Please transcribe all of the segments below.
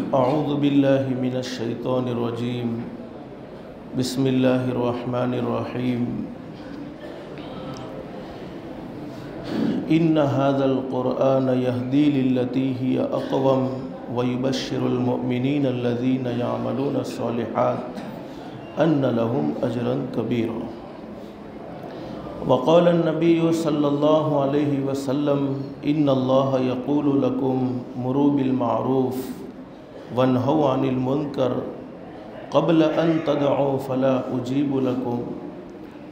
अऊज़ु बिल्लाहि मिनश शैतानिर रजीम। बिस्मिल्लाहिर रहमानिर रहीम। इन्न हाज़ल क़ुरआन यहदी लिल्लती हिय अक़वम व युबश्शिरुल मुअमिनीना अल्लज़ीना यअमलूना अस्सॉलिहात अन्न लहुम अजरन कबीरा। वक़ाल अन्नबिय्यु सल्लल्लाहु अलैहि वसल्लम इन्नल्लाह यक़ूलु लकुम मुरू बिल मारूफ़ वन्हौ अनिल मुनकर क़ब्ल अन तदअू फ़ला उजीबु लकुम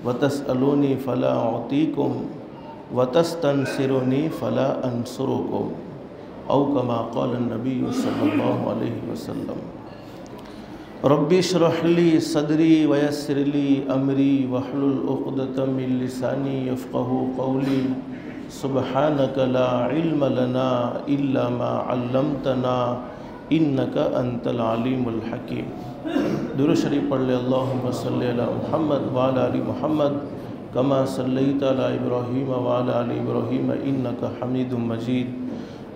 वतसअलूनी फ़ला उतीकुम वतस्तनसिरुनी फ़ला अंसुरुकुम औ कमा क़ाल अन्नबिय्यु सल्लल्लाहु अलैहि वसल्लम। रब्बि इश्रह ली सदरी वयस्सिर ली अमरी वहलुल उक़दतम मिन लिसानी यफ़क़हू क़ौली सुब्हानक ला इल्म लना इल्ला मा अल्लमतना इन्नका अंतल अलीमुल हकीम। दुरूद शरीफ पढ़ ले। अल्लाहुम्मा सल्लि अला मुहम्मद व अला आलि मुहम्मद कमा सल्लैता अला इब्राहीम व अला आलि इब्राहीम इन्नका हमीदुम मजीद।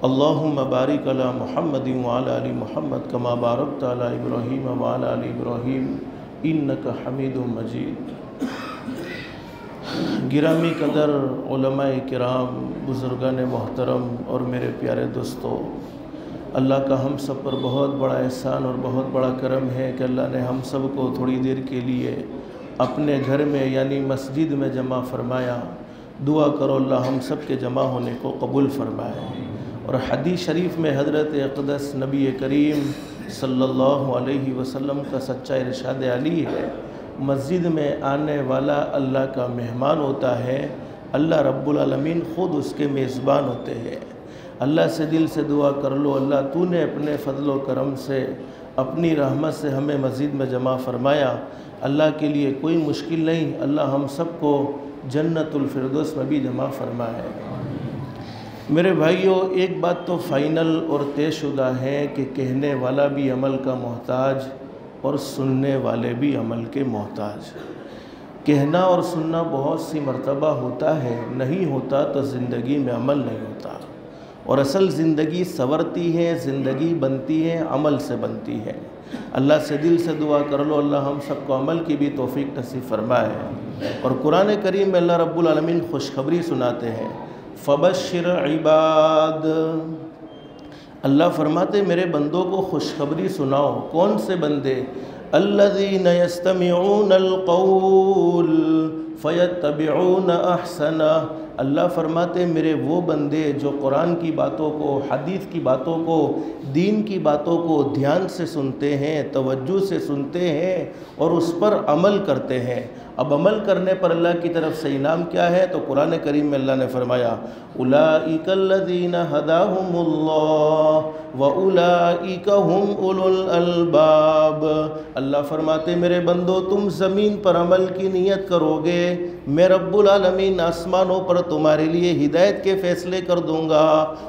अल्लाहुम्मा बारिक अला मुहम्मद व अला आलि मुहम्मद कमा बारकता अला इब्राहीम व अला आलि इब्राहीम इन्नका हमीदुम मजीद। गिरामी कदर उलमाए किराम, बुज़ुर्गान मोहतरम और मेरे प्यारे दोस्तों, अल्लाह का हम सब पर बहुत बड़ा एहसान और बहुत बड़ा करम है कि अल्लाह ने हम सब को थोड़ी देर के लिए अपने घर में यानी मस्जिद में जमा फ़रमाया। दुआ करो अल्लाह हम सब के जमा होने को कबूल फ़रमाए। और हदीस शरीफ में हज़रत अक़दस नबी करीम सल्लल्लाहु अलैहि वसल्लम का सच्चा इरशाद अली है, मस्जिद में आने वाला अल्लाह का मेहमान होता है, अल्लाह रब्बुल आलमीन ख़ुद उसके मेज़बान होते हैं। अल्लाह से दिल से दुआ कर लो, अल्लाह तूने अपने फ़ज़ल व करम से अपनी रहमत से हमें मस्जिद में जमा फ़रमाया। अल्लाह के लिए कोई मुश्किल नहीं, अल्लाह हम सब को जन्नतुल फिरदौस में भी जमा फ़रमाए। मेरे भाइयों, एक बात तो फ़ाइनल और तयशुदा है कि कहने वाला भी अमल का मोहताज और सुनने वाले भी अमल के मोहताज। कहना और सुनना बहुत सी मर्तबा होता है, नहीं होता तो ज़िंदगी में अमल नहीं होता। और असल ज़िंदगी संवरती है, ज़िंदगी बनती है, अमल से बनती है। अल्लाह से दिल से दुआ कर लो, अल्लाह हम सबको अमल की भी तौफीक नसीब फरमाए। और कुरान करीम में अल्लाह रब्बुल आलमीन खुशखबरी सुनाते हैं, फ़बश्शिर इबाद। अल्लाह फरमाते मेरे बंदों को खुशखबरी सुनाओ। कौन से बंदे? अल्लज़ीना यस्तमिऊनल क़ौल फ़यत्तबिऊन अहसना। अल्लाह फरमाते मेरे वो बंदे जो कुरान की बातों को, हदीस की बातों को, दीन की बातों को ध्यान से सुनते हैं, तवज्जो से सुनते हैं और उस पर अमल करते हैं। अब अमल करने पर अल्लाह की तरफ से इनाम क्या है? तो कुरान करीम में अल्लाह ने फरमाया, उलाइकल्लज़ीना हदाहुमुल्लाह व उलाइका हुम उलुल अलबाब। अल्लाह फरमाते मेरे बंदो तुम ज़मीन पर अमल की नीयत करोगे, मैं रब्बुल आलमीन आसमानों पर तुम्हारे लिए हिदायत के फ़ैसले कर दूँगा।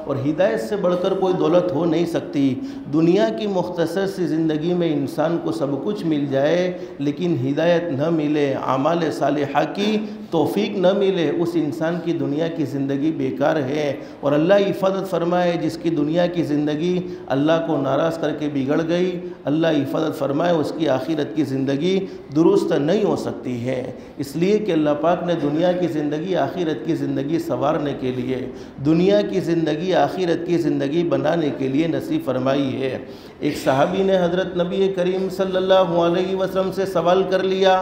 और हिदायत से बढ़कर कोई दौलत हो नहीं सकती। दुनिया की मुख्तसर सी ज़िंदगी में इंसान को सब कुछ मिल जाए, लेकिन हिदायत न मिले, आमाल सालिहा की तौफीक न मिले, उस इंसान की दुनिया की ज़िंदगी बेकार है। और अल्लाह हिफाजत फरमाए जिसकी दुनिया की ज़िंदगी अल्लाह को नाराज़ करके बिगड़ गई, अल्लाह हिफाजत फरमाए उसकी आखिरत की ज़िंदगी दुरुस्त नहीं हो सकती है। इसलिए कि अल्लाह पाक ने दुनिया की ज़िंदगी आखिरत की ज़िंदगी संवारने के लिए, दुनिया की ज़िंदगी आखिरत की ज़िंदगी बनाने के लिए नसीब फरमाई है। एक सहाबी ने हज़रत नबी करीम सल्लल्लाहु अलैहि वसल्लम से सवाल कर लिया,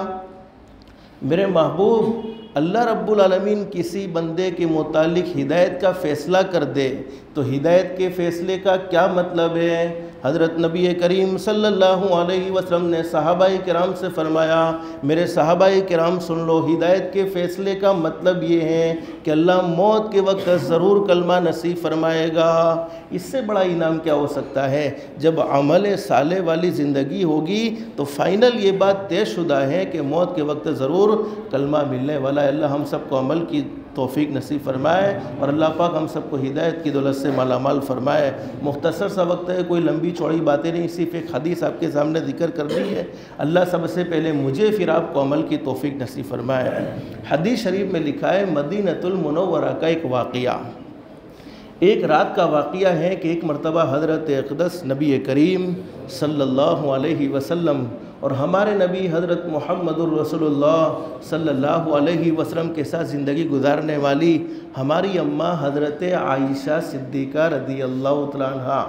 मेरे महबूब, अल्लाह रब्बुल आलमीन किसी बंदे के मुतालिक हिदायत का फ़ैसला कर दे तो हिदायत के फ़ैसले का क्या मतलब है? हज़रत नबी करीम सल्लल्लाहु अलैहि वसल्लम ने सहाबाए किराम से फ़रमाया, मेरे सहाबाए किराम सुन लो, हिदायत के फ़ैसले का मतलब ये है कि अल्लाह मौत के वक्त ज़रूर कलमा नसीब फरमाएगा। इससे बड़ा इनाम क्या हो सकता है? जब अमल साले वाली ज़िंदगी होगी तो फ़ाइनल ये बात तयशुदा है कि मौत के वक्त ज़रूर कलमा मिलने वाला है। अल्लाह हम सबको अमल की तौफीक नसीब फरमाए और अल्लाह पाक हम सबको हिदायत की दौलत से मालामाल फरमाए। मुख्तसर सा वक्त है, कोई लंबी चौड़ी बातें नहीं, सिर्फ एक हदीस आपके सामने जिक्र कर दी है। अल्लाह सबसे पहले मुझे फिर आपको अमल की तौफीक नसीब फरमाए। हदीस शरीफ में लिखा है, मदीनतुल मुनव्वरा का एक वाक़या। एक रात का वाक़या है कि एक मरतबा हज़रत अक़दस नबी करीम सल्लल्लाहु अलैहि वसल्लम और हमारे नबी हज़रत मुहम्मदुर रसूलुल्लाह सल्लल्लाहु अलैहि वसल्लम के साथ ज़िंदगी गुजारने वाली हमारी अम्मा हज़रत आयशा सिद्दीक़ा रज़ियल्लाहु तआला अन्हा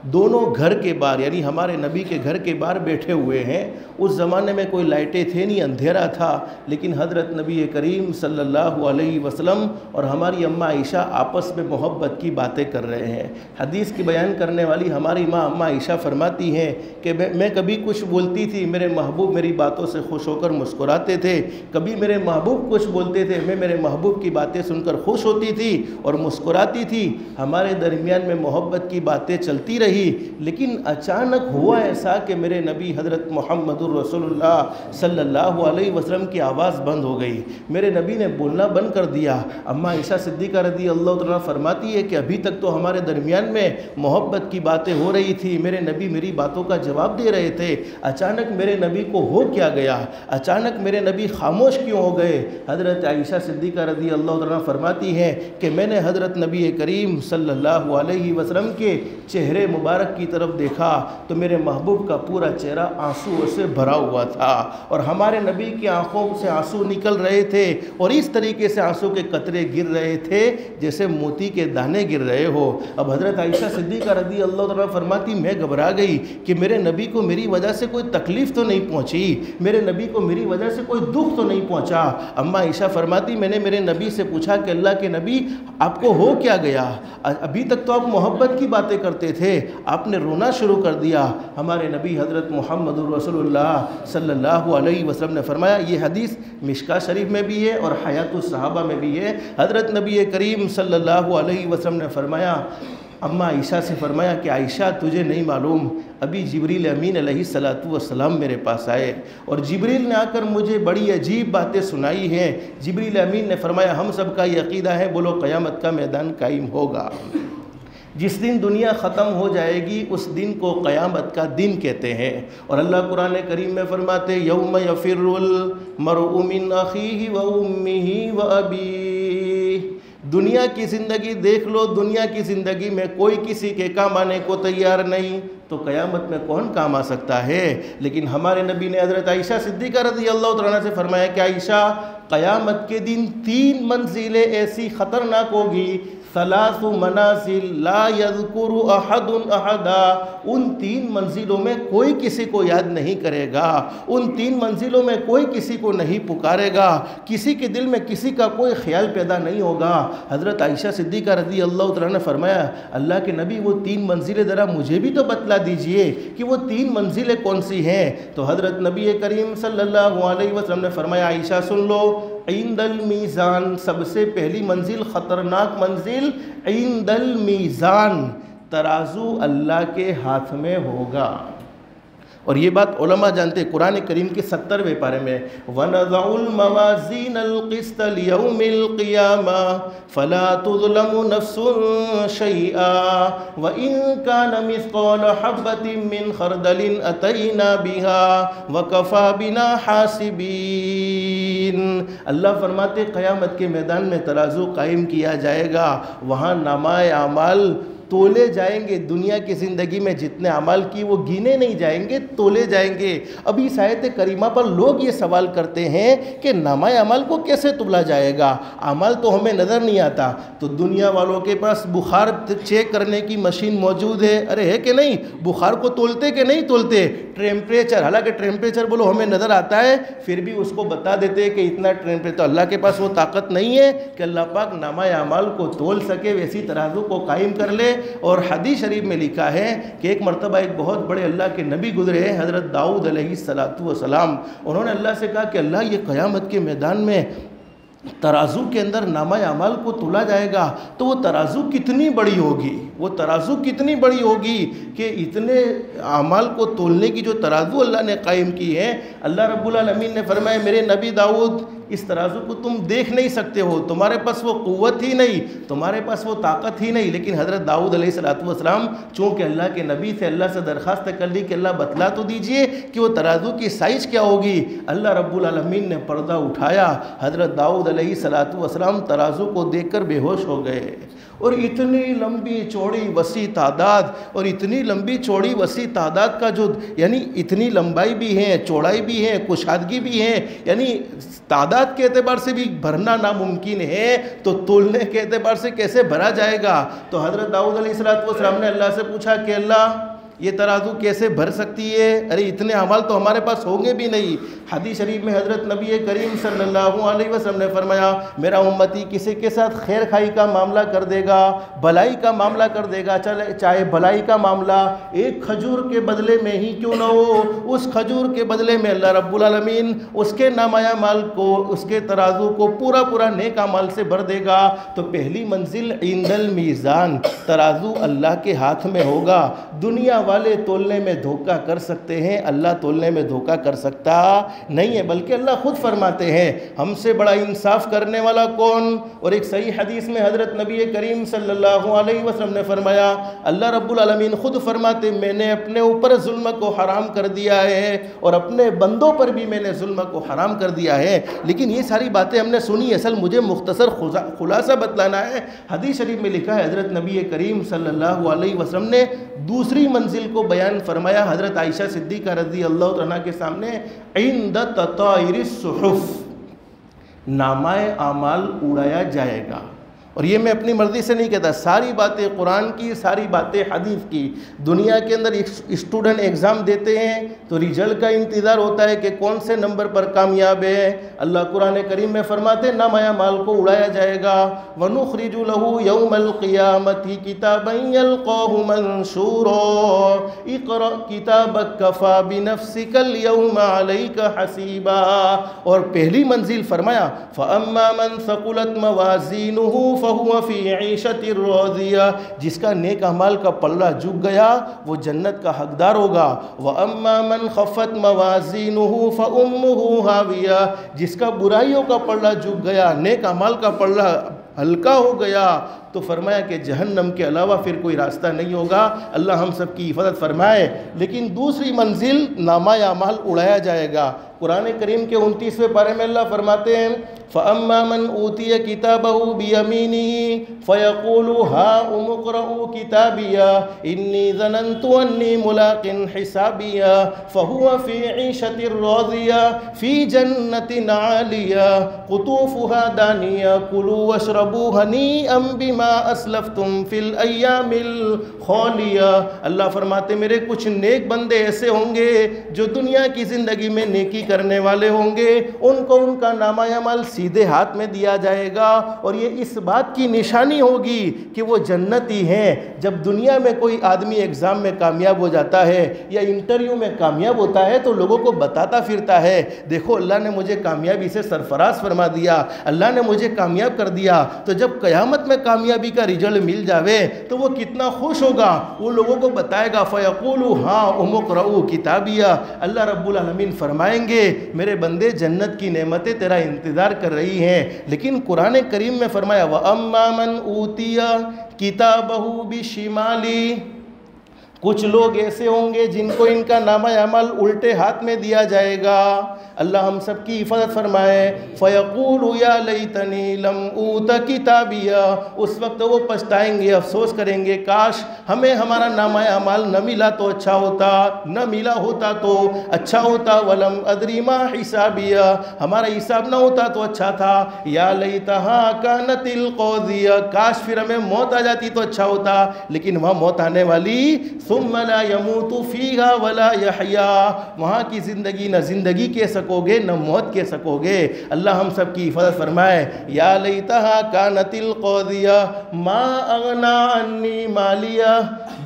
दोनों घर के बाहर, यानी हमारे नबी के घर के बाहर बैठे हुए हैं। उस ज़माने में कोई लाइटें थे नहीं, अंधेरा था, लेकिन हज़रत नबी करीम सल्लल्लाहु अलैहि वसल्लम और हमारी अम्मा आयशा आपस में मोहब्बत की बातें कर रहे हैं। हदीस की बयान करने वाली हमारी माँ अम्मा आयशा फरमाती हैं कि मैं कभी कुछ बोलती थी, मेरे महबूब मेरी बातों से खुश होकर मुस्कुराते थे, कभी मेरे महबूब कुछ बोलते थे, मैं मेरे महबूब की बातें सुनकर खुश होती थी और मुस्कुराती थी। हमारे दरमियान में मोहब्बत की बातें चलती रही, लेकिन अचानक हुआ ऐसा कि मेरे नबी हज़रत मुहम्मदुर रसूलुल्लाह सल्लल्लाहु अलैहि वसल्लम की आवाज़ बंद हो गई, मेरे नबी ने बोलना बंद कर दिया। अम्मा आयशा सिद्दीक़ा रज़ियल्लाहु तआला फरमाती है कि अभी तक तो हमारे दरमियान में मोहब्बत की बातें हो रही थी, मेरे नबी मेरी बातों का जवाब दे रहे थे, अचानक मेरे नबी को हो क्या गया, अचानक मेरे नबी खामोश क्यों हो गए। हज़रत आयशा सिद्दीक़ा रज़ियल्लाहु तआला फरमाती हैं कि मैंने हज़रत नबी करीम सल्लल्लाहु अलैहि वसल्लम के चेहरे मुबारक की तरफ देखा तो मेरे महबूब का पूरा चेहरा आंसुओं से भरा हुआ था और हमारे नबी की आंखों से आंसू निकल रहे थे और इस तरीके से आंसू के कतरे गिर रहे थे जैसे मोती के दाने गिर रहे हो। अब हज़रत आयशा सिद्दीक़ा रज़ियल्लाहु तआला फरमाती मैं घबरा गई कि मेरे नबी को मेरी वजह से कोई तकलीफ़ तो नहीं पहुँची, मेरे नबी को मेरी वजह से कोई दुख तो नहीं पहुँचा। अम्मा आयशा फरमाती मैंने मेरे नबी से पूछा कि अल्लाह के नबी आपको हो क्या गया, अभी तक तो आप मोहब्बत की बातें करते थे, आपने रोना शुरू कर दिया। हमारे नबी हज़रत मुहम्मदुर रसूलुल्लाह सल्लल्लाहु अलैहि वसल्लम ने फरमाया, ये हदीस मिशका शरीफ में भी है और हयातुस सहाबा में भी है। हज़रत नबी करीम सल्लल्लाहु अलैहि वसल्लम ने फरमाया, अम्मा आयशा से फरमाया कि आयशा तुझे नहीं मालूम, अभी जिब्रील अमीन अलैहिस्सलातु वस्सलाम मेरे पास आए और जिब्रील ने आकर मुझे बड़ी अजीब बातें सुनाई हैं। जिब्रील अमीन ने फरमाया हम सब का ये अक़ीदा है, बोलो क़यामत का मैदान कायम होगा, जिस दिन दुनिया ख़त्म हो जाएगी उस दिन को क़यामत का दिन कहते हैं। और अल्लाह कुरान करीम में फरमाते यौम यफ़िरुल मरउ मिन अख़ीहि व उम्मिहि व अबीहि। दुनिया की ज़िंदगी देख लो, दुनिया की ज़िंदगी में कोई किसी के काम आने को तैयार नहीं, तो क़यामत में कौन काम आ सकता है। लेकिन हमारे नबी ने हज़रत आयशा सिद्दीक़ा रज़ियल्लाहु तआला से फरमाया कि आयशा क़यामत के दिन 3 मंजिलें ऐसी ख़तरनाक होगी, सलासु मनासिल ला यज़कुरु अहदुन अहदा, उन 3 मंजिलों में कोई किसी को याद नहीं करेगा, उन 3 मंजिलों में कोई किसी को नहीं पुकारेगा, किसी के दिल में किसी का कोई ख्याल पैदा नहीं होगा। हज़रत आयशा सिद्दीक़ा रज़ियल्लाहु तआला ने फरमाया अल्लाह के नबी वो 3 मंजिलें ज़रा मुझे भी तो बतला दीजिए कि वो 3 मंजिलें कौन सी हैं। तो हज़रत नबी करीम सल्लल्लाहु अलैहि वसल्लम ने फरमाया आयशा सुन लो, इंदल मीज़ान, सबसे पहली मंजिल ख़तरनाक मंजिल इंदल मीज़ान, तराजू अल्लाह के हाथ में होगा। और ये बात उलमा जानते हैं, कुरान करीम के 70वें पारे में वनज़उल मवाज़ीनल क़िस्त लियौमिल क़ियामा फ़ला तुज़लमु नफ़्सुन शैआ व इन कान मिस्क़ाल हब्बतिन मिन ख़रदलिन अतैना बिहा व कफ़ा बिना हासिबीन। अल्लाह फरमाते क़यामत के मैदान में तराजू कायम किया जाएगा, वहाँ नामाए आमाल तोले जाएंगे। दुनिया की ज़िंदगी में जितने अमाल की वो गिने नहीं जाएंगे, तोले जाएंगे। अभी इस आयत करीमा पर लोग ये सवाल करते हैं कि नामाए अमाल को कैसे तोला जाएगा, अमाल तो हमें नज़र नहीं आता। तो दुनिया वालों के पास बुखार चेक करने की मशीन मौजूद है, अरे है कि नहीं, बुखार को तोलते कि नहीं तोलते, टेम्परेचर, हालांकि टेम्परेचर बोलो हमें नज़र आता है, फिर भी उसको बता देते हैं कि इतना टेम्परेचर। तो अल्लाह के पास वो ताकत नहीं है कि अल्लाह पाक नामाए अमाल को तोल सके, वैसी तराजू को कायम कर ले। और हदीस शरीफ में लिखा है कि एक मरतबा एक बहुत बड़े अल्लाह के नबी गुजरे हैं, हज़रत दाऊद अलैहिस्सलातु वस्सलाम। उन्होंने अल्लाह से कहा कि अल्लाह ये क़यामत के मैदान में तराजू के अंदर नामा अमाल को तोला जाएगा तो वो तराजू कितनी बड़ी होगी, वो तराजू कितनी बड़ी होगी कि इतने अमाल को तोलने की जो तराजू अल्लाह ने कायम की है। अल्लाह रब्बुल आलमीन ने फरमाया मेरे नबी दाऊद इस तराजू को तुम देख नहीं सकते हो, तुम्हारे पास वो क़ुव्वत ही नहीं, तुम्हारे पास वो ताकत ही नहीं। लेकिन हज़रत दाऊद अलैहिस्सलातु वस्सलाम चूँकि अल्लाह के नबी से अल्लाह से दरख्वास्त कर ली कि अल्लाह बतला तो दीजिए कि वो तराजू की साइज़ क्या होगी। अल्लाह रब्बुल आलमीन ने पर्दा उठाया, हज़रत दाऊद अलैहिस्सलातु वस्सलाम तराजू को देखकर बेहोश हो गए। और इतनी लंबी चौड़ी वसी तादाद, और इतनी लंबी चौड़ी वसी तादाद का जो यानी इतनी लंबाई भी है, चौड़ाई भी है, कुशादगी भी है, यानी तादाद के एतबार से भी भरना नामुमकिन है, तो तोलने के एतबार से कैसे भरा जाएगा। तो हज़रत दाऊद अलैहिस्सलाम ने अल्लाह से पूछा कि अल्लाह ये तराजू कैसे भर सकती है, अरे इतने अमाल तो हमारे पास होंगे भी नहीं। हदीस शरीफ में हज़रत नबी करीम सल्लल्लाहु अलैहि वसल्लम ने फरमाया, मेरा उम्मती किसी के साथ खैर खाई का मामला कर देगा, भलाई का मामला कर देगा, चाहे भलाई का मामला एक खजूर के बदले में ही क्यों ना हो, उस खजूर के बदले में अल्लाह रब्बुल आलमीन उसके नामाया माल को, उसके तराजू को पूरा पूरा नेक अमाल से भर देगा। तो पहली मंजिल इंदल मीज़ान, तराजू अल्लाह के हाथ में होगा। दुनिया वाले तोलने में धोखा कर सकते हैं, अल्लाह तोलने में धोखा कर सकता नहीं है, बल्कि अल्लाह खुद फरमाते हैं हमसे बड़ा इंसाफ करने वाला कौन। और एक सही हदीस में हज़रत नबी करीम सल्लल्लाहु अलैहि वसल्लम ने फरमाया, अल्लाह रब्बुल आलमीन खुद फरमाते मैंने अपने ऊपर जुल्म को हराम कर दिया है और अपने बंदों पर भी मैंने जुल्म को हराम कर दिया है। लेकिन ये सारी बातें हमने सुनी, असल मुझे मुख्तसर खुलासा बतलाना है। हदीस शरीफ में लिखा है हज़रत नबी करीम सल्लल्लाहु अलैहि वसल्लम ने दूसरी मंजिल को बयान फरमाया हज़रत आयशा सिद्दीक़ा रज़ी अल्लाह तआला के सामने, इंद तताइरिस सुहुफ़, नामाए आमाल उड़ाया जाएगा। और ये मैं अपनी मर्ज़ी से नहीं कहता, सारी बातें कुरान की, सारी बातें हदीस की। दुनिया के अंदर स्टूडेंट एग्ज़ाम देते हैं तो रिजल्ट का इंतज़ार होता है कि कौन से नंबर पर कामयाब है। अल्लाह कुरान करीम में फरमाते नामाया माल को उड़ाया जाएगा। वनुखरिजु लहू यौमल क़ियामति किताबन यल्क़ाहु मंशूरा इक़रा किताबक कफ़ा बिनफ़्सिकल यौमा अलैका हसीबा। और पहली मंजिल फरमाया फ़अम्मा मन सक़ुलत मवाज़ीनुहु फ़हुव फ़ी ईशतिर राज़िया, जिसका नेक अमाल का पल्ला झुक गया वो जन्नत का हकदार होगा। व अम्मा मन खफ़त मवाज़ीनुहु फ़उम्मुहु हाविया, जिसका बुराइयों का पल्ला झुक गया, नेक अमाल का पल्ला हल्का हो गया, तो फरमाया कि जहन्नम के अलावा फिर कोई रास्ता नहीं होगा। अल्लाह हम सब की हिफाजत फरमाए। लेकिन दूसरी मंजिल नामाए अमाल उड़ाया जाएगा। कुरान करीम के 29वें पारे में अल्लाह फरमाते हैं फ़अम्मा मन ऊतिय किताबहु बियमीनिही फ़यक़ूलु हाउम इक़्रऊ किताबिया इन्नी ज़नन्तु अन्नी मुलाक़िन हिसाबिया फ़हुव फ़ी ईशतिर राज़िया फ़ी जन्नतिन आलिया क़ुतूफ़ुहा दानिया कुलू वशरबू हनीअम बिमा अस्लफ़्तुम फ़िल अय्यामिल ख़ालिया। अल्लाह फरमाते मेरे कुछ नेक बंदे ऐसे होंगे जो दुनिया की ज़िंदगी में नेकी करने वाले होंगे, उनको उनका नामाए अमल सीधे हाथ में दिया जाएगा। और ये इस बात की निशानी होगी कि वो जन्नती हैं। जब दुनिया में कोई आदमी एग्ज़ाम में कामयाब हो जाता है या इंटरव्यू में कामयाब होता है तो लोगों को बताता फिरता है, देखो अल्लाह ने मुझे कामयाबी से सरफराज फरमा दिया, अल्लाह ने मुझे कामयाब कर दिया। तो जब क़यामत में कामयाबी का रिजल्ट मिल जावे तो वो कितना खुश होगा, वो लोगों को बताएगा फ़यक़ूलु हाउम इक़्रऊ किताबिया। अल्लाह रब्बुल आलमीन फरमाएंगे मेरे बंदे जन्नत की नेमतें तेरा इंतज़ार कर रही हैं। लेकिन कुरान करीम में फरमाया व अम्मा मन ऊतिया किताबहु बिशिमाली, कुछ लोग ऐसे होंगे जिनको इनका नामा अमल उल्टे हाथ में दिया जाएगा। अल्लाह हम सब की हिफाजत फरमाए। फ़यक़ूलु या लैतनी लम ऊत किताबिया, उस वक्त वो पछताएंगे, अफसोस करेंगे काश हमें हमारा नामा अमल न मिला तो अच्छा होता, न मिला होता तो अच्छा होता। वलम अदरी मा हिसाबिया, हमारा हिसाब न होता तो अच्छा था। या लैतहा कानतिल क़ाज़िया, काश फिर हमें मौत आ जाती तो अच्छा होता, लेकिन वहाँ मौत आने वाली सुम्मा ला यमूतु फ़ीहा वला यहया, वहाँ की ज़िंदगी न ज़िंदगी के सकोगे न मौत के सकोगे। अल्लाह हम सब की हिफाजत फरमाए। या लैतहा कानतिल क़ाज़िया मा अग़ना अन्नी मालिया,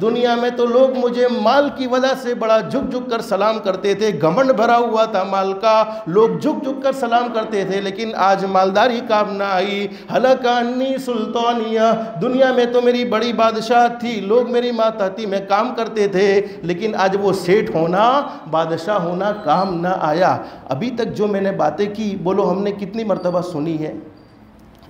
दुनिया में तो लोग मुझे माल की वजह से बड़ा झुक झुक कर सलाम करते थे, घमंड भरा हुआ था माल का, लोग झुक झुक कर सलाम करते थे, लेकिन आज मालदारी काम ना आई। हलका अन्नी सुल्तानिया, दुनिया में तो मेरी बड़ी बादशाह थी, लोग मेरी माताहती में काम करते थे, लेकिन आज वो सेठ होना, बादशाह होना काम ना आया। अभी तक जो मैंने बातें की, बोलो हमने कितनी मर्तबा सुनी है?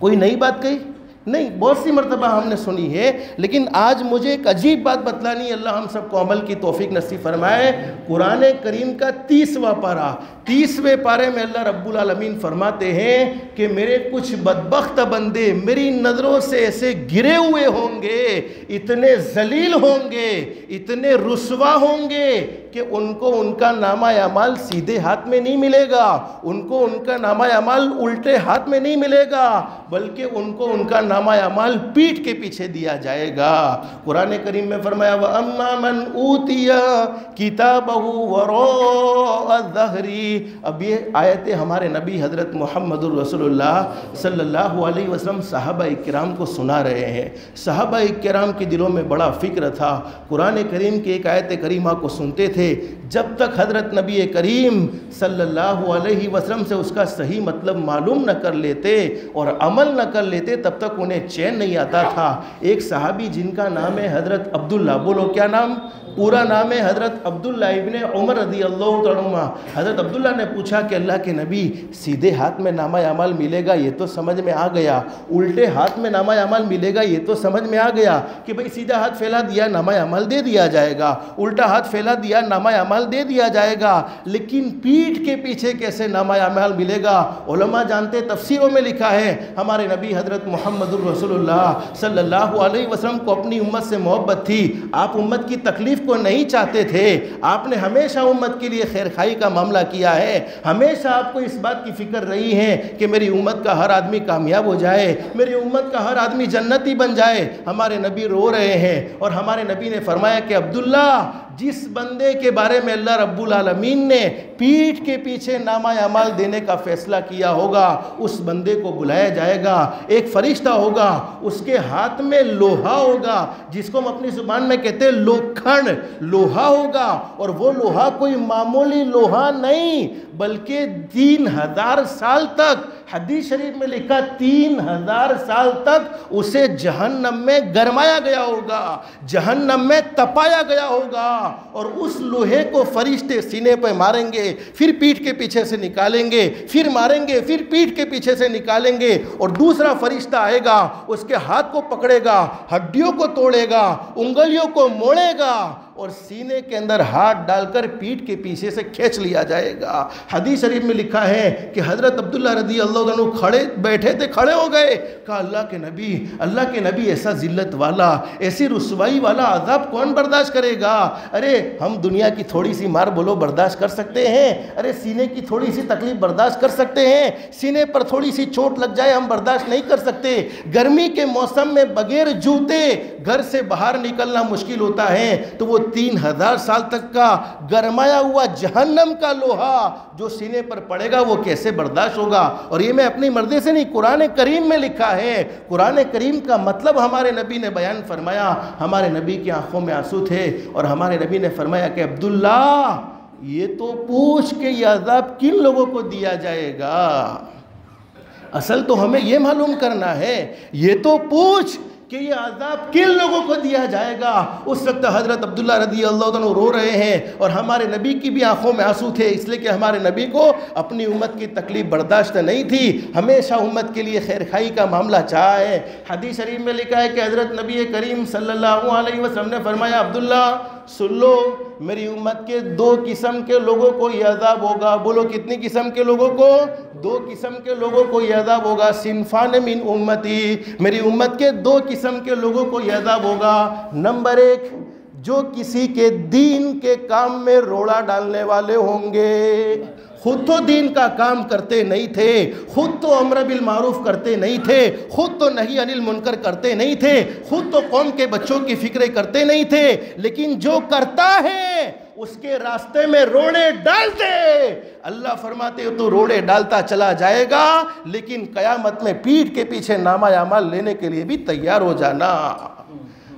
कोई नई बात कही नहीं, बहुत सी मर्तबा हमने सुनी है। लेकिन आज मुझे एक अजीब बात बतलानी, अल्लाह हम सबको अमल की तौफीक नसीब फरमाए। कुरान करीम का 30वां पारा, 30वें पारे में अल्लाह रब्बुल आलमीन फरमाते हैं कि मेरे कुछ बदबख्त बंदे मेरी नज़रों से ऐसे गिरे हुए होंगे, इतने जलील होंगे, इतने रुसवा होंगे कि उनको उनका नामा अमाल सीधे हाथ में नहीं मिलेगा, उनको उनका नामा अमाल उल्टे हाथ में नहीं मिलेगा, बल्कि उनको उनका नामा अमाल पीठ के पीछे दिया जाएगा। कुरान करीम में फरमाया व अम्मा मन ऊतिया किताबहु वराअ ज़हरी। अब ये आयतें हमारे नबी हज़रत मुहम्मदुर रसूलुल्लाह सल्लल्लाहु अलैहि वसल्लम सहाबा इकराम को सुना रहे हैं। सहाबा इकराम के दिलों में बड़ा फ़िक्र था, कुरान करीम की एक आयत करीमा को सुनते थे। जब तक हज़रत नबी करीम सल्लल्लाहु अलैहि वसल्लम से उसका सही मतलब मालूम न कर लेते और अमल न कर लेते, तब तक उन्हें चैन नहीं आता था। एक सहाबी जिनका नाम है हज़रत अब्दुल्ला, बोलो क्या नाम, पूरा नाम है हज़रत अब्दुल्ला इब्ने उमर रज़ियल्लाहु तआला। हज़रत अब्दुल्ला ने पूछा कि अल्लाह के नबी, सीधे हाथ में नामा अमल मिलेगा ये तो समझ में आ गया, उल्टे हाथ में नामा अमल मिलेगा ये तो समझ में आ गया कि भाई सीधा हाथ फैला दिया नामा अमल दे दिया जाएगा, उल्टा हाथ फैला दिया नामा अमल दे दिया जाएगा, लेकिन पीठ के पीछे कैसे नामा अमल मिलेगा? उलमा जानते, तफसीरों में लिखा है हमारे नबी हज़रत मुहम्मदुर रसूलुल्लाह सल्लल्लाहु अलैहि वसल्लम को अपनी उम्मत से मोहब्बत थी। आप उम्मत की तकलीफ़ को नहीं चाहते थे, आपने हमेशा उम्मत के लिए खैर खाई का मामला किया है, हमेशा आपको इस बात की फ़िक्र रही है कि मेरी उम्मत का हर आदमी कामयाब हो जाए, मेरी उम्मत का हर आदमी जन्नती बन जाए। हमारे नबी रो रहे हैं और हमारे नबी ने फरमाया कि अब्दुल्ला, जिस बंदे के बारे में अल्लाह रब्बुल आलमीन ने पीठ के पीछे नामा अमाल देने का फैसला किया होगा, उस बंदे को बुलाया जाएगा, एक फरिश्ता होगा, उसके हाथ में लोहा होगा, जिसको हम अपनी जुबान में कहते हैं लोखंड, लोहा होगा। और वो लोहा कोई मामूली लोहा नहीं, बल्कि 3000 साल तक, हदीस शरीफ में लिखा 3000 साल तक उसे जहन्नम में गरमाया गया होगा, जहन्नम में तपाया गया होगा। और उस लोहे को फरिश्ते सीने पर मारेंगे, फिर पीठ के पीछे से निकालेंगे, फिर मारेंगे, फिर पीठ के पीछे से निकालेंगे, और दूसरा फरिश्ता आएगा, उसके हाथ को पकड़ेगा, हड्डियों को तोड़ेगा, उंगलियों को मोड़ेगा और सीने के अंदर हाथ डालकर पीठ के पीछे से खींच लिया जाएगा। हदीस शरीफ में लिखा है कि हज़रत अब्दुल्ला रज़ियल्लाहु अन्हु खड़े बैठे थे, खड़े हो गए, कहा अल्लाह के नबी ऐसा जिल्लत वाला, ऐसी रुसवाई वाला अज़ाब कौन बर्दाश्त करेगा? अरे हम दुनिया की थोड़ी सी मार बोलो बर्दाश्त कर सकते हैं, अरे सीने की थोड़ी सी तकलीफ बर्दाश्त कर सकते हैं, सीने पर थोड़ी सी चोट लग जाए हम बर्दाश्त नहीं कर सकते। गर्मी के मौसम में बगैर जूते घर से बाहर निकलना मुश्किल होता है, तो वो 3000 साल तक का गरमाया हुआ जहन्नम का लोहा जो सीने पर पड़ेगा वो कैसे बर्दाश्त होगा? और ये मैं अपनी मर्जी से नहीं, कुरान करीम में लिखा है। कुरान करीम का मतलब हमारे नबी ने बयान फरमाया। हमारे नबी की आंखों में आंसू थे और हमारे नबी ने फरमाया कि अब्दुल्ला, ये तो पूछ के ये अज़ाब किन लोगों को दिया जाएगा? असल तो हमें ये मालूम करना है, ये तो पूछ कि ये अज़ाब किन लोगों को दिया जाएगा। उस वक्त हज़रत अब्दुल्ला रज़ियल्लाहु अन्हु रो रहे हैं और हमारे नबी की भी आंखों में आंसू थे, इसलिए कि हमारे नबी को अपनी उम्मत की तकलीफ़ बर्दाश्त नहीं थी, हमेशा उम्मत के लिए खैर खाई का मामला चाहा है। हदीस शरीफ में लिखा है कि हज़रत नबी करीम सल्लल्लाहु अलैहि वसल्लम ने फरमाया, अब्दुल्ला सुन लो, मेरी उम्मत के 2 किस्म के लोगों को यह अज़ाब होगा। बोलो कितनी किस्म के लोगों को? 2 किस्म के लोगों को यह अज़ाब होगा। सिनफान मिन उम्मती, मेरी उम्मत के 2 किस्म के लोगों को यह अज़ाब होगा। नंबर 1, जो किसी के दीन के काम में रोड़ा डालने वाले होंगे। खुद तो दीन का काम करते नहीं थे, खुद तो अम्र बिल मारूफ करते नहीं थे, खुद तो नही अनिल मुनकर करते नहीं थे, खुद तो कौम के बच्चों की फिक्र करते नहीं थे, लेकिन जो करता है उसके रास्ते में रोड़े डाल दे। अल्लाह फरमाते हो तो रोड़े डालता चला जाएगा, लेकिन कयामत में पीठ के पीछे नामा अमाल लेने के लिए भी तैयार हो जाना।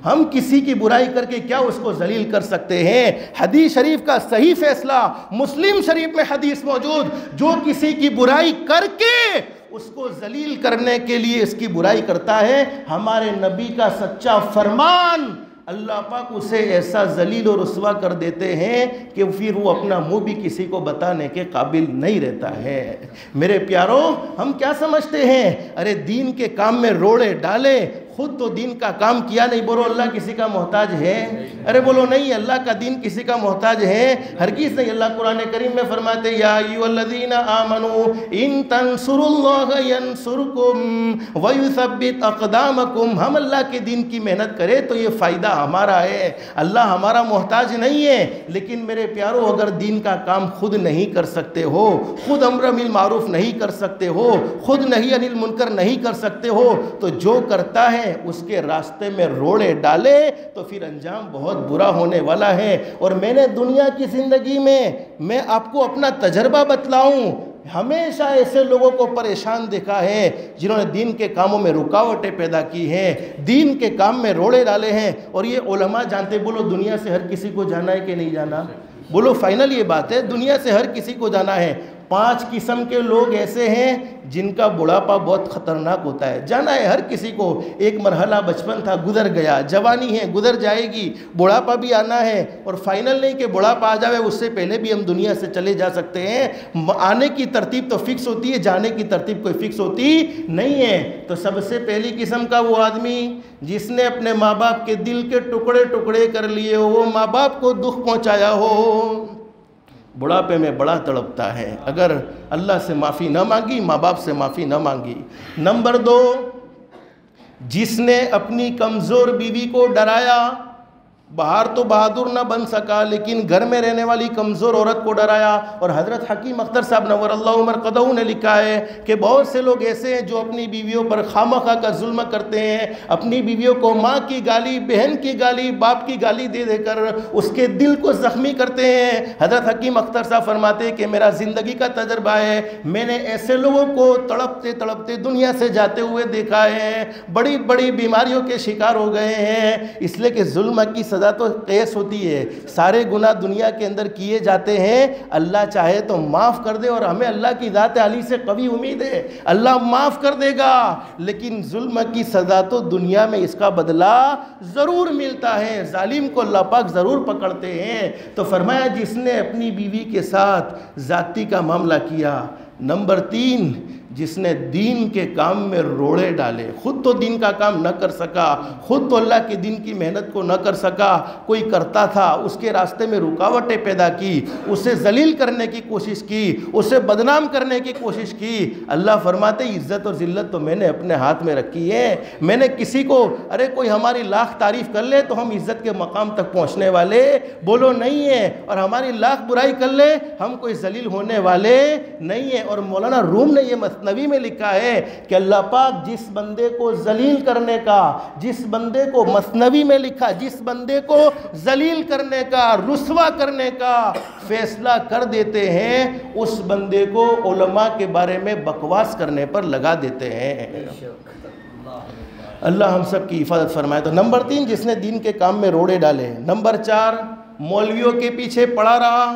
हम किसी की बुराई करके क्या उसको जलील कर सकते हैं? हदीस शरीफ का सही फैसला मुस्लिम शरीफ में हदीस मौजूद, जो किसी की बुराई करके उसको जलील करने के लिए इसकी बुराई करता है, हमारे नबी का सच्चा फरमान, अल्लाह पाक उसे ऐसा जलील और रुस्वा कर देते हैं कि फिर वो अपना मुंह भी किसी को बताने के काबिल नहीं रहता है। मेरे प्यारों, हम क्या समझते हैं? अरे दीन के काम में रोड़े डालें, खुद तो दीन का काम किया नहीं। बोलो अल्लाह किसी का मोहताज है? अरे बोलो नहीं, अल्लाह का दीन किसी का मोहताज है? हरगिज़ नहीं। अल्लाह कुरान करीम में फरमाते या अय्युहल्लज़ीना आमनू इन तंसुरुल्लाह यंसुरकुम व युसब्बित अक़दामकुम। हम अल्लाह के दीन की मेहनत करें तो ये फ़ायदा हमारा है, अल्लाह हमारा मोहताज नहीं है। लेकिन मेरे प्यारों, अगर दीन का काम खुद नहीं कर सकते हो, खुद अम्र बिल मारूफ नहीं कर सकते हो, खुद नही अनिल मुनकर नहीं कर सकते हो, तो जो करता है उसके रास्ते में रोड़े डाले तो फिर अंजाम बहुत बुरा होने वाला है। और मैंने दुनिया की ज़िंदगी में, मैं आपको अपना तजर्बा बतलाऊं, हमेशा ऐसे लोगों को परेशान देखा है जिन्होंने दीन के कामों में रुकावटें पैदा की हैं, दीन के काम में रोड़े डाले हैं। और ये उलमा जानते। बोलो दुनिया से हर किसी को जाना है कि नहीं जाना? बोलो फाइनल ये बात है, दुनिया से हर किसी को जाना है। 5 किस्म के लोग ऐसे हैं जिनका बुढ़ापा बहुत ख़तरनाक होता है। जाना है हर किसी को। एक मरहला बचपन था, गुजर गया, जवानी है, गुजर जाएगी, बुढ़ापा भी आना है। और फाइनल नहीं कि बुढ़ापा आ जाए, उससे पहले भी हम दुनिया से चले जा सकते हैं। आने की तरतीब तो फिक्स होती है, जाने की तरतीब कोई फिक्स होती नहीं है। तो सबसे पहली किस्म का वो आदमी जिसने अपने माँ बाप के दिल के टुकड़े टुकड़े कर लिए हो, वो माँ बाप को दुख पहुँचाया हो, बुढ़ापे में बड़ा तड़पता है। अगर अल्लाह से माफ़ी न मांगी, माँ बाप से माफ़ी न मांगी। नंबर 2, जिसने अपनी कमज़ोर बीवी को डराया। बाहर तो बहादुर ना बन सका, लेकिन घर में रहने वाली कमज़ोर औरत को डराया। और हज़रत हकीम अख्तर साहब नव्वरल्लाहु मरक़दहू ने लिखा है कि बहुत से लोग ऐसे हैं जो अपनी बीवियों पर खामखा का जुल्म करते हैं, अपनी बीवियों को माँ की गाली, बहन की गाली, बाप की गाली दे देकर उसके दिल को ज़ख्मी करते हैं। हज़रत हकीम अख्तर साहब फरमाते हैं कि मेरा ज़िंदगी का तजर्बा है, मैंने ऐसे लोगों को तड़पते तड़पते दुनिया से जाते हुए देखा है, बड़ी बड़ी बीमारियों के शिकार हो गए हैं। इसलिए कि जुल्म की सज़ा तो कैस होती है, सारे गुनाह दुनिया के अंदर किए जाते हैं। अल्लाह चाहे तो माफ़ कर दे, और हमें अल्लाह की ज़ात अली से कभी उम्मीद है, अल्लाह माफ़ कर देगा। लेकिन जुल्म की सज़ा तो दुनिया में इसका बदला ज़रूर मिलता है, जालिम को अल्लाह पाक ज़रूर पकड़ते हैं। तो फरमाया जिसने अपनी बीवी के साथ ज़ाती का मामला किया। नंबर 3, जिसने दीन के काम में रोड़े डाले, खुद तो दीन का काम न कर सका, खुद तो अल्लाह के दीन की मेहनत को न कर सका, कोई करता था उसके रास्ते में रुकावटें पैदा की, उसे जलील करने की कोशिश की, उसे बदनाम करने की कोशिश की। अल्लाह फरमाते इज़्ज़त और ज़िल्लत तो मैंने अपने हाथ में रखी है। मैंने किसी को, अरे कोई हमारी लाख तारीफ़ कर ले तो हम इज़्ज़त के मकाम तक पहुँचने वाले बोलो नहीं है, और हमारी लाख बुराई कर ले हम कोई जलील होने वाले नहीं है। और मौलाना रूम ने ये नबी में लिखा है कि अल्लाह पाक जिस बंदे को जलील करने का, जिस बंदे को, मसनवी में लिखा, जिस बंदे को जलील करने का, रुस्वा करने का फैसला कर देते हैं, उस बंदे को उलमा के बारे में बकवास करने पर लगा देते हैं। अल्लाह हम सब की हिफाजत फरमाए। तो नंबर 3, जिसने दीन के काम में रोड़े डाले। नंबर 4, मौलवियों के पीछे पड़ा रहा।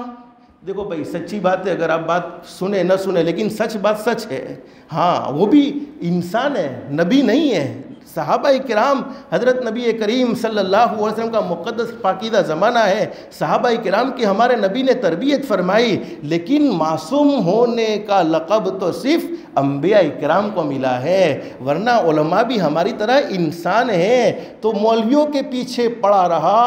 देखो भाई, सच्ची बात है, अगर आप बात सुने न सुने, लेकिन सच बात सच है। हाँ, वो भी इंसान है, नबी नहीं है। सहाबाए किराम, हज़रत नबी करीम सल्लल्लाहु अलैहि वसल्लम का मुक़द्दस पाकीदा ज़माना है। सहाबाए किराम की हमारे नबी ने तरबियत फरमाई, लेकिन मासूम होने का लक़ब तो सिर्फ़ अंबिया किराम को मिला है, वरना उलमा भी हमारी तरह इंसान हैं। तो मौलवियों के पीछे पड़ा रहा,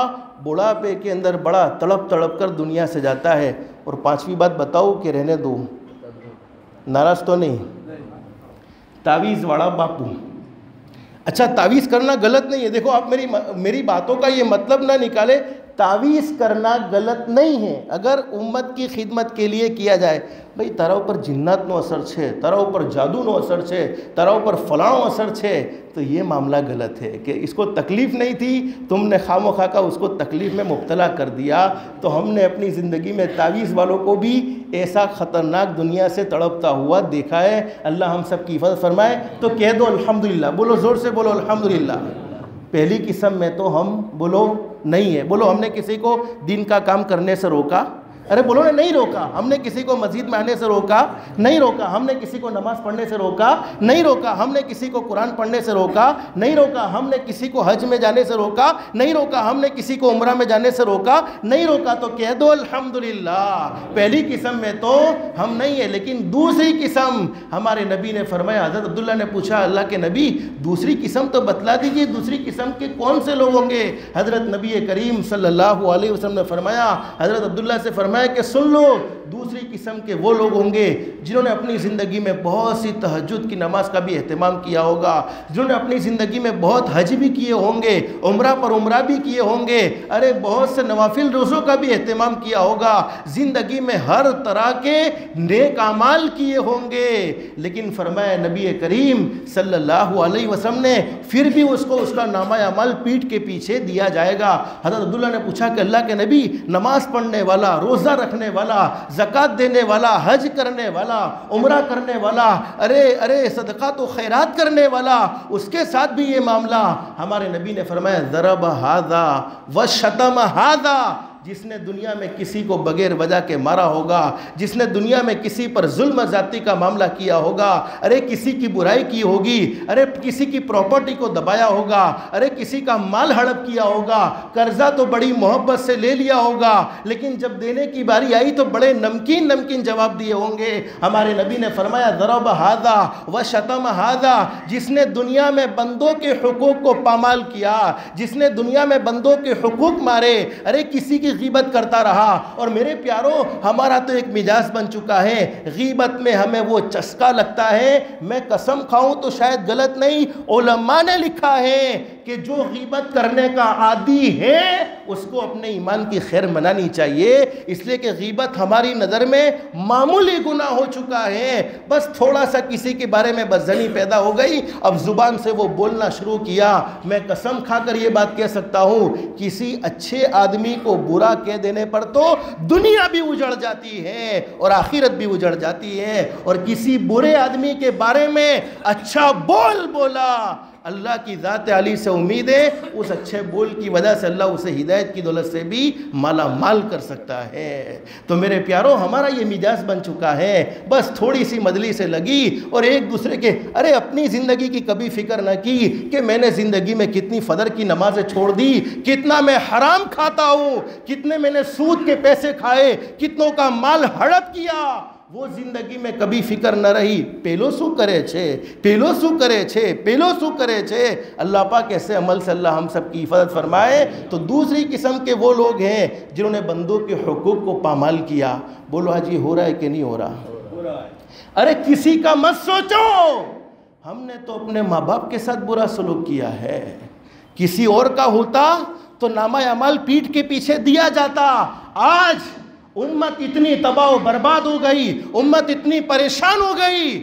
बुढ़ापे के अंदर बड़ा तड़प तड़प कर दुनिया से जाता है। और 5वीं बात बताऊँ कि रहने दो, नाराज़ तो नहीं? तावीज़ वाला बापू। अच्छा, तावीज़ करना गलत नहीं है। देखो, आप मेरी बातों का ये मतलब ना निकाले, तावीज़ करना गलत नहीं है अगर उम्मत की खिदमत के लिए किया जाए। भाई, तारा ऊपर जिन्नातनो असर छे, तारा ऊपर जादूनो असर छे, तारा ऊपर फलाणो असर छे, तो ये मामला गलत है कि इसको तकलीफ़ नहीं थी, तुमने खामोखा का उसको तकलीफ़ में मुब्तला कर दिया। तो हमने अपनी ज़िंदगी में तावीज़ वालों को भी ऐसा ख़तरनाक दुनिया से तड़पता हुआ देखा है। अल्लाह हम सब की हिफाजत फरमाए। तो कह दो अल्हम्दुलिल्लाह, बोलो ज़ोर से बोलो अल्हम्दुलिल्लाह। पहली किस्म में तो हम बोलो नहीं है। बोलो हमने किसी को दीन का काम करने से रोका? अरे बोलो ना, नहीं रोका। हमने किसी को मस्जिद में आने से रोका? नहीं रोका। हमने किसी को नमाज पढ़ने से रोका? नहीं रोका। हमने किसी को कुरान पढ़ने से रोका? नहीं रोका। हमने किसी को हज में जाने से रोका? नहीं रोका। हमने किसी को उम्रा में जाने से रोका? नहीं रोका। तो कह दो अल्हम्दुलिल्लाह, पहली किस्म में तो हम नहीं है। लेकिन दूसरी किस्म हमारे नबी ने फरमाया, हज़रत अब्दुल्ला ने पूछा, अल्लाह के नबी दूसरी किस्म तो बतला दीजिए, दूसरी किस्म के कौन से लोग होंगे? हज़रत नबी करीम सल्लल्लाहु अलैहि वसल्लम ने फरमाया, हज़रत अब्दुल्ला से फरमाया कि सुन लो, दूसरी किस्म के वो लोग होंगे जिन्होंने अपनी ज़िंदगी में बहुत सी तहज्जुद की नमाज का भी एहतमाम किया होगा, जिन्होंने अपनी ज़िंदगी में बहुत हज भी किए होंगे, उम्रा पर उम्रा भी किए होंगे, अरे बहुत से नवाफिल रोज़ों का भी एहतमाम किया होगा, ज़िंदगी में हर तरह के नेक अमाल किए होंगे। लेकिन फरमाया नबी करीम सल्लल्लाहु अलैहि वसल्लम ने, फिर भी उसको उसका नामा अमाल पीठ के पीछे दिया जाएगा। हज़रत अब्दुल्ला ने पूछा कि अल्लाह के नबी, नमाज पढ़ने वाला, रोज़ा रखने वाला, ज़कात देने वाला, हज करने वाला, उम्रा करने वाला, अरे सदका तो खैरात करने वाला, उसके साथ भी ये मामला? हमारे नबी ने फरमाया, ज़रब हाज़ा व शतम हाज़ा, जिसने दुनिया में किसी को बगैर वजह के मारा होगा, जिसने दुनिया में किसी पर जुल्म ज़ाती का मामला किया होगा, अरे किसी की बुराई की होगी, अरे किसी की प्रॉपर्टी को दबाया होगा, अरे किसी का माल हड़प किया होगा, कर्जा तो बड़ी मोहब्बत से ले लिया होगा, लेकिन जब देने की बारी आई तो बड़े नमकीन नमकीन जवाब दिए होंगे। हमारे नबी ने फरमाया, ज़रब हाज़ा व शतम हाज़ा, जिसने दुनिया में बंदों के हुकूक को पामाल किया, जिसने दुनिया में बंदों के हुकूक मारे, अरे किसी की गीबत करता रहा। और मेरे प्यारों, हमारा तो एक मिजाज बन चुका है, गीबत में हमें वो चस्का लगता है। मैं कसम खाऊं तो शायद गलत नहीं, उलमा ने लिखा है कि जो गीबत करने का आदी है उसको अपने ईमान की खैर मनानी चाहिए, इसलिए कि गीबत हमारी नज़र में मामूली गुनाह हो चुका है। बस थोड़ा सा किसी के बारे में बदजनी पैदा हो गई, अब ज़ुबान से वो बोलना शुरू किया। मैं कसम खाकर ये बात कह सकता हूँ, किसी अच्छे आदमी को बुरा कह देने पर तो दुनिया भी उजड़ जाती है और आखिरत भी उजड़ जाती है। और किसी बुरे आदमी के बारे में अच्छा बोल बोला, अल्लाह की ज़ात आली से उम्मीद है उस अच्छे बोल की वजह से अल्लाह उसे हिदायत की दौलत से भी माला माल कर सकता है। तो मेरे प्यारों, हमारा ये मिजाज बन चुका है, बस थोड़ी सी मजलिस से लगी और एक दूसरे के, अरे अपनी ज़िंदगी की कभी फिक्र न की कि मैंने ज़िंदगी में कितनी फ़जर की नमाज़ें छोड़ दी, कितना मैं हराम खाता हूँ, कितने मैंने सूद के पैसे खाए, कितनों का माल हड़प किया, वो जिंदगी में कभी फिक्र न रही। पेलो शू करे छे, पेलो शू करे छे, पेलो शू करे छे। अल्लाह पाक ऐसे अमल से अल्लाह हम सब की हिफाजत फरमाए। तो दूसरी किस्म के वो लोग हैं जिन्होंने बंदों के हुकूक को पामाल किया। बोलो हाजी, हो रहा है कि नहीं हो रहा? अरे किसी का मत सोचो, हमने तो अपने माँ बाप के साथ बुरा सलूक किया है, किसी और का होता तो नामा अमाल पीठ के पीछे दिया जाता। आज उम्मत इतनी तबाह बर्बाद हो गई, उम्मत इतनी परेशान हो गई,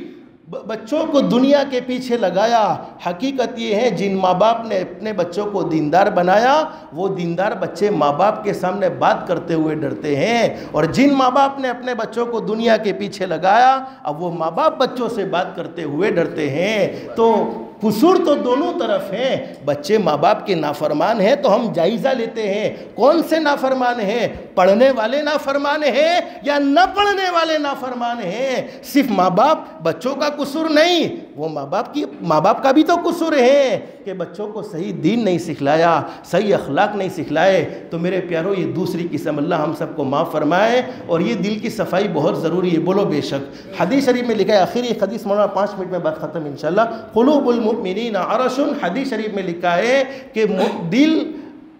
बच्चों को दुनिया के पीछे लगाया। हकीकत ये है, जिन माँ बाप ने अपने बच्चों को दीनदार बनाया, वो दीनदार बच्चे माँ बाप के सामने बात करते हुए डरते हैं। और जिन माँ बाप ने अपने बच्चों को दुनिया के पीछे लगाया, अब वो माँ बाप बच्चों से बात करते हुए डरते हैं। तो कसूर तो दोनों तरफ हैं। बच्चे माँ बाप के नाफरमान हैं तो हम जायज़ा लेते हैं, कौन से नाफरमान हैं? पढ़ने वाले नाफरमान हैं या न पढ़ने वाले नाफरमान हैं? सिर्फ माँ बाप बच्चों का कसूर नहीं, वो माँ बाप का भी तो कसूर है कि बच्चों को सही दीन नहीं सिखलाया, सही अखलाक नहीं सिखलाए। तो मेरे प्यारों, ये दूसरी किस्म, अल्लाह हम सबको माफ़ फरमाए। और ये दिल की सफाई बहुत ज़रूरी है। बोलो बेशक। हदीस शरीफ में लिखा है, आखिरी हदीस मौलाना 5 मिनट में बात ख़त्म इंशाल्लाह, क़ुलूबुल मुमिनीन अरशुन। हदीस शरीफ में लिखा है कि दिल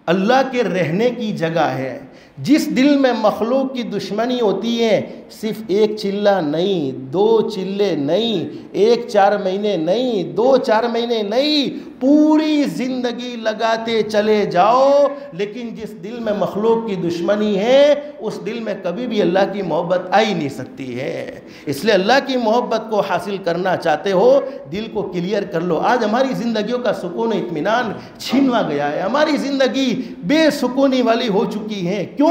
अल्लाह के रहने की जगह है। जिस दिल में मखलूक की दुश्मनी होती है, सिर्फ एक चिल्ला नहीं, 2 चिल्ले नहीं, 1-4 महीने नहीं, 2-4 महीने नहीं, पूरी ज़िंदगी लगाते चले जाओ, लेकिन जिस दिल में मखलूक की दुश्मनी है, उस दिल में कभी भी अल्लाह की मोहब्बत आ ही नहीं सकती है। इसलिए अल्लाह की मोहब्बत को हासिल करना चाहते हो, दिल को क्लियर कर लो। आज हमारी ज़िंदगियों का सुकून इत्मीनान छीनवा गया है, हमारी ज़िंदगी बेसुकूनी वाली हो चुकी है। क्यों?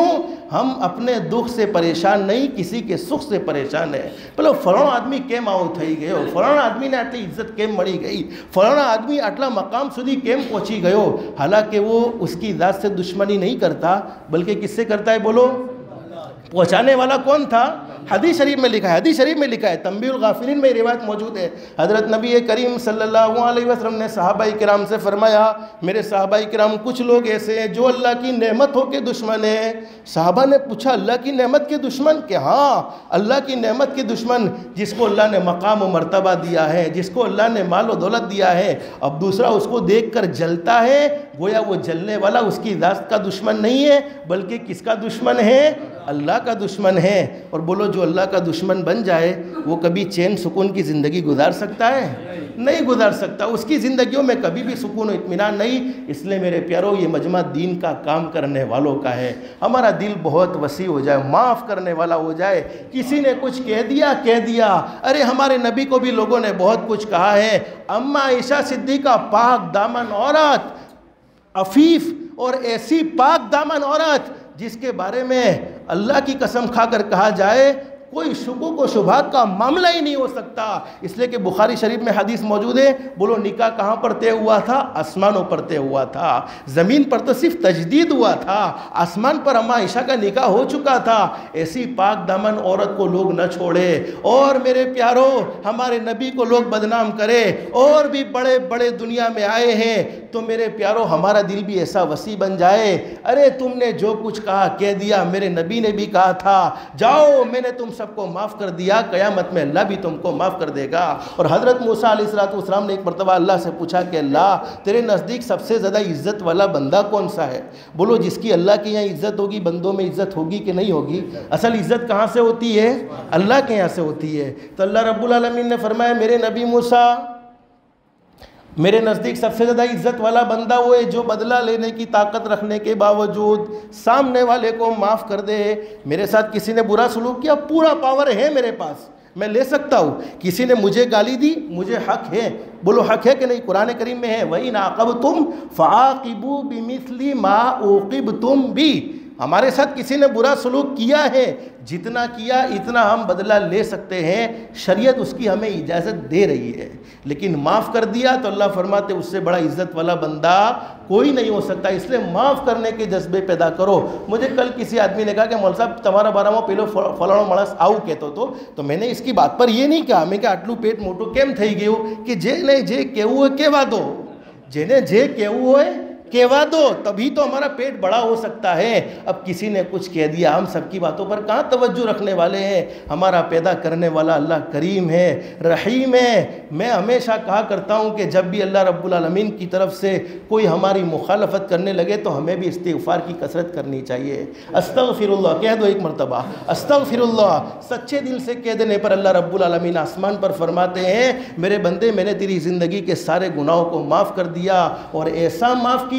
हम अपने दुख से परेशान नहीं, किसी के सुख से परेशान है। पेलो फलाणो आदमी केम आवो थई गयो, फलाणा आदमी ने आटली इज्जत केम मળી गई, फलाणा आदमी आटला मकाम सुधी केम पहुंची गयो। हालांकि वो उसकी ज़ात से दुश्मनी नहीं करता, बल्कि किससे करता है? बोलो, पहुँचाने वाला कौन था? हदीस शरीफ में लिखा है, हदीस शरीफ में लिखा है, तंबीहुल गाफिलीन में रिवायत मौजूद है। हज़रत नबी करीम सल्लल्लाहु अलैहि वसल्लम ने सहाबाए किराम से फरमाया, मेरे सहाबाए किराम कुछ लोग ऐसे हैं जो अल्लाह की नेमतों के दुश्मन हैं। सहाबा ने पूछा, अल्लाह की नेमत के दुश्मन? कि हाँ, अल्लाह की नेमत के दुश्मन, जिसको अल्लाह ने मकाम और मर्तबा दिया है, जिसको अल्लाह ने माल और दौलत दिया है, अब दूसरा उसको देख कर जलता है, गोया वो जलने वाला उसकी ज़ात का दुश्मन नहीं है, बल्कि किसका दुश्मन है? अल्लाह का दुश्मन है। और बोलो, जो अल्लाह का दुश्मन बन जाए वो कभी चैन सुकून की ज़िंदगी गुजार सकता है? नहीं गुजार सकता। उसकी ज़िंदगियों में कभी भी सुकून और इत्मीनान नहीं। इसलिए मेरे प्यारों, ये मजमा दीन का काम करने वालों का है। हमारा दिल बहुत वसी हो जाए, माफ़ करने वाला हो जाए। किसी ने कुछ कह दिया। अरे हमारे नबी को भी लोगों ने बहुत कुछ कहा है। अम्मा आयशा सिद्दीक़ा पाक दामन औरत, अफीफ और ऐसी पाक दामन औरत जिसके बारे में अल्लाह की कसम खाकर कहा जाए कोई शुकूक व शुबहात का मामला ही नहीं हो सकता। इसलिए कि बुखारी शरीफ में हदीस मौजूद है। बोलो, निकाह कहाँ पर तय हुआ था? आसमानों पर तय हुआ था। ज़मीन पर तो सिर्फ तजदीद हुआ था, आसमान पर अम्मा आयशा का निकाह हो चुका था। ऐसी पाक दामन औरत को लोग न छोड़े और मेरे प्यारों, हमारे नबी को लोग बदनाम करे और भी बड़े बड़े दुनिया में आए हैं, तो मेरे प्यारों हमारा दिल भी ऐसा वसी बन जाए। अरे तुमने जो कुछ कहा कह दिया, मेरे नबी ने भी कहा था, जाओ मैंने तुम सबको माफ़ कर दिया, क़यामत में अल्लाह भी तुमको माफ़ कर देगा। और हज़रत मूसा अलैहिस्सलाम ने एक मरतबा अल्लाह से पूछा कि अल्लाह, तेरे नज़दीक सबसे ज़्यादा इज़्ज़त वाला बंदा कौन सा है? बोलो, जिसकी अल्लाह के यहाँ इज़्ज़त होगी, बंदों में इज़्ज़त होगी कि नहीं होगी? असल इज़्ज़त कहाँ से होती है? अल्लाह के यहाँ से होती है। तो अल्लाह रब्बुल आलमीन ने फरमाया, मेरे नबी मूसा, मेरे नज़दीक सबसे ज़्यादा इज़्ज़त वाला बंदा वो है जो बदला लेने की ताकत रखने के बावजूद सामने वाले को माफ़ कर दे। मेरे साथ किसी ने बुरा सलूक किया, पूरा पावर है मेरे पास, मैं ले सकता हूँ। किसी ने मुझे गाली दी, मुझे हक है। बोलो, हक है कि नहीं? कुरान करीम में है, वही नाक़बतुम फ़आक़िबू बिमिस्ली मा उक़िबतुम भी। हमारे साथ किसी ने बुरा सलूक किया है, जितना किया इतना हम बदला ले सकते हैं। शरीयत उसकी हमें इजाज़त दे रही है। लेकिन माफ़ कर दिया तो अल्लाह फरमाते उससे बड़ा इज़्ज़त वाला बंदा कोई नहीं हो सकता। इसलिए माफ़ करने के जज्बे पैदा करो। मुझे कल किसी आदमी ने कहा कि मौलवी साहब તમારા બારામાં પેલો ફલાણો માણસ આવું કહેતો હતો, તો मैंने इसकी बात पर ये नहीं कहा मैं कि આટલું પેટ મોટું કેમ થઈ ગયું कि જેને જે કહેવું હોય કહેવા દો, જેને જે કહેવું હોય कहवा दो, तभी तो हमारा पेट बड़ा हो सकता है। अब किसी ने कुछ कह दिया, हम सबकी बातों पर कहाँ तवज्जो रखने वाले हैं? हमारा पैदा करने वाला अल्लाह करीम है, रहीम है। मैं हमेशा कहा करता हूँ कि जब भी अल्लाह रब्बुल आलमीन की तरफ से कोई हमारी मुखालफत करने लगे तो हमें भी इस्तिग़फ़ार की कसरत करनी चाहिए। अस्तग़फ़िरुल्लाह कह दो एक मरतबा, अस्तग़फ़िरुल्लाह। सच्चे दिल से कह देने पर अल्लाह रब्बुल आलमीन आसमान पर फरमाते हैं, मेरे बंदे, मैंने तेरी ज़िंदगी के सारे गुनाहों को माफ़ कर दिया और ऐसा माफ़ किया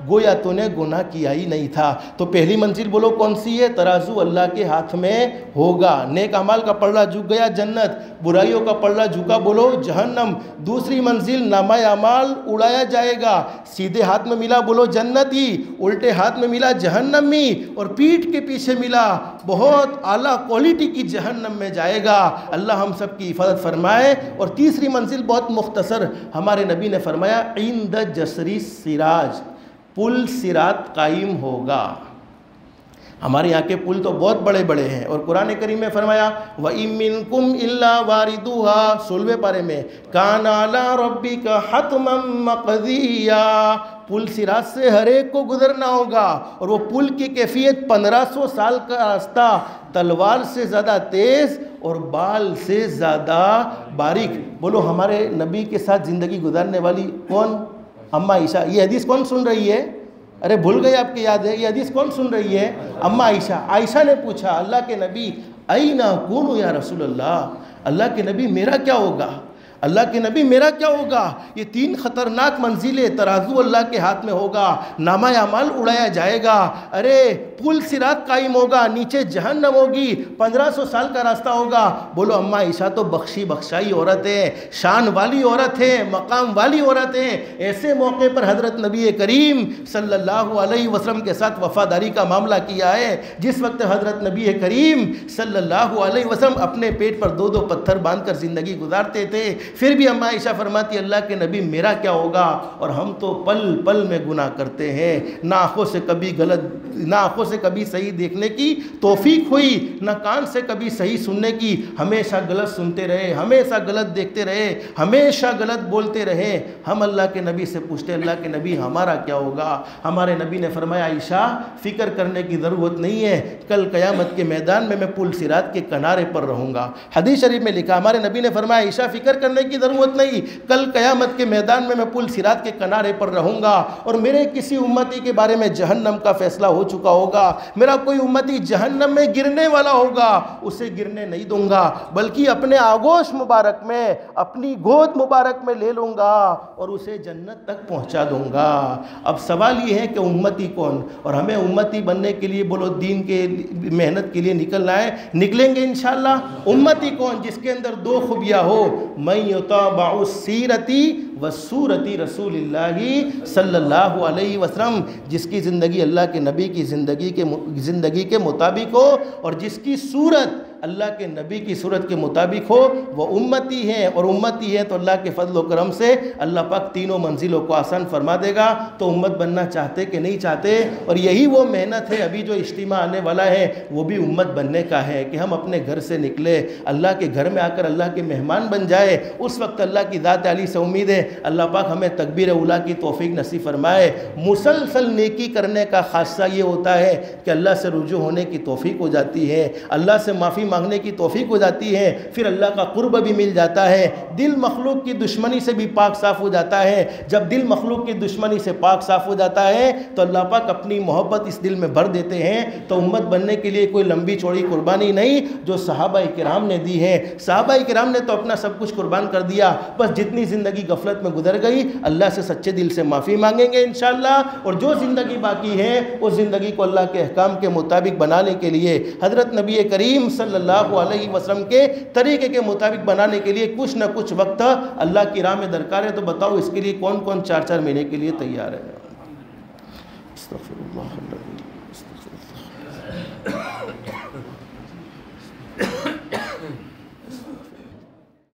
गोया तूने गुनाह किया ही नहीं था। तो पहली मंजिल बोलो कौन सी है? तराजू अल्लाह के हाथ में होगा। नेक अमाल का पल्ला झुक गया, जन्नत। बुराइयों का पल्ला झुका, बोलो जहन्नम। दूसरी मंजिल, नामाए अमाल उड़ाया जाएगा। सीधे हाथ में मिला, बोलो जन्नती, उल्टे हाथ में मिला जहन्नमी, और पीठ के पीछे मिला बहुत आला क्वालिटी की जहन्नम में जाएगा। अल्लाह हम सब की हिफाजत फरमाए। और तीसरी मंजिल बहुत मुख्तसर, हमारे नबी ने फरमाया, इंद जसरी सिराज, पुल सिरात कायम होगा। हमारे यहाँ के पुल तो बहुत बड़े बड़े हैं और कुरान करीम में फरमाया, व मिनकुम इल्ला वारिदुहा, 16वें पारे में, काना अला रब्बिका हतमम मक़दिया। पुल सिरात से हर एक को गुजरना होगा और वो पुल की कैफियत 1500 साल का रास्ता, तलवार से ज़्यादा तेज़ और बाल से ज़्यादा बारीक। बोलो, हमारे नबी के साथ ज़िंदगी गुजारने वाली कौन? अम्मा आयशा। ये हदीस कौन सुन रही है? अरे भूल गए, आपकी याद है? ये हदीस कौन सुन रही है? अम्मा आयशा। आयशा ने पूछा, अल्लाह के नबी, अईना कुनु या रसूल अल्लाह, अल्लाह के नबी मेरा क्या होगा? अल्लाह के नबी मेरा क्या होगा? ये 3 ख़तरनाक मंजिलें, तराजू अल्लाह के हाथ में होगा, नामा अमाल उड़ाया जाएगा, अरे पुल सिरात कायम होगा, नीचे जहन्नम होगी, 1500 साल का रास्ता होगा। बोलो, अम्मा ईशा तो बख्शी बख्शाई औरत है, शान वाली औरत है, मकाम वाली औरत है। ऐसे मौके पर हज़रत नबी करीम सल्लल्लाहु अलैहि वसल्लम के साथ वफ़ादारी का मामला किया है। जिस वक्त हज़रत नबी करीम सल्लल्लाहु अलैहि वसल्लम अपने पेट पर 2-2 पत्थर बांधकर ज़िंदगी गुजारते थे, फिर भी अम्मा आयशा फरमाती, अल्लाह के नबी मेरा क्या होगा? और हम तो पल पल में गुनाह करते हैं, ना आँखों से कभी गलत ना आँखों से कभी सही देखने की तौफीक हुई, ना कान से कभी सही सुनने की। हमेशा गलत सुनते रहे, हमेशा गलत देखते रहे, हमेशा गलत बोलते रहे। हम अल्लाह के नबी से पूछते, अल्लाह के नबी हमारा क्या होगा? हमारे नबी ने फरमाया, आयशा फ़िक्र करने की ज़रूरत नहीं है, कल क़यामत के मैदान में मैं पुल सिरात के किनारे पर रहूँगा। हदीस शरीफ में लिखा, हमारे नबी ने फरमाया, आयशा फ़िक्र करने की ज़रूरत नहीं, कल क़यामत के मैदान में मैं पुल सिरात के किनारे पर रहूँगा और मेरे किसी उम्मती के बारे में जहन्नम का फ़ैसला हो चुका होगा। मेरा कोई उम्मती जहन्नम में गिरने वाला होगा, उसे गिरने नहीं दूंगा, बल्कि अपने आगोश मुबारक में, अपनी गोद मुबारक में ले लूँगा और उसे जन्नत तक पहुँचा दूँगा। अब सवाल ये है कि उम्मती कौन? और हमें उम्मती बनने के लिए बोलो दीन के मेहनत के लिए निकलना है, निकलेंगे इंशाअल्लाह। उम्मती कौन? जिसके अंदर दो खूबियाँ हो, मैं युताबउ सीरती व सूरती रसूलिल्लाहि सल्लल्लाहु अलैहि वसल्लम, जिसकी ज़िंदगी अल्लाह के नबी की ज़िंदगी के मुताबिक हो और जिसकी सूरत अल्लाह के नबी की सूरत के मुताबिक हो, वो उम्मती है। और उम्मती है तो अल्लाह के फजल व करम से अल्लाह पाक तीनों मंजिलों को आसान फरमा देगा। तो उम्मत बनना चाहते कि नहीं चाहते? और यही वो मेहनत है, अभी जो इज्तिमा आने वाला है वो भी उम्मत बनने का है कि हम अपने घर से निकले, अल्लाह के घर में आकर अल्लाह के मेहमान बन जाए। उस वक्त अल्लाह की ज़ात आली से उम्मीद है अल्लाह पाक हमें तकबीर उला की तौफीक नसीब फरमाए। मुसलसल नेकी करने का खासा ये होता है कि अल्लाह से रुजू होने की तौफीक हो जाती है, अल्लाह से माफ़ी मांगने की तौफीक हो जाती है, फिर अल्लाह का कुर्ब भी मिल जाता है, दिल मखलूक की दुश्मनी से भी पाक साफ़ हो जाता है। जब दिल मखलूक की दुश्मनी से पाक साफ़ हो जाता है तो अल्लाह पाक अपनी मोहब्बत इस दिल में भर देते हैं। तो उम्मत बनने के लिए कोई लंबी चौड़ी कुर्बानी नहीं जो सहाबा किराम ने दी है। सहाबा किराम ने तो अपना सब कुछ कुर्बान कर दिया, बस जितनी ज़िंदगी गफलत में गुजर गई अल्लाह से सच्चे दिल से माफ़ी मांगेंगे इंशाअल्लाह। और जो ज़िंदगी बाकी है उस ज़िंदगी को अल्लाह के अहकाम के मुताबिक बनाने के लिए, हज़रत नबी करीम सल्लल्लाहु अलैहि वसल्लम के तरीके के मुताबिक बनाने के लिए कुछ न कुछ वक्त अल्लाह की राह में दरकार है। तो बताओ इसके लिए कौन कौन 4-4 महीने के लिए तैयार है?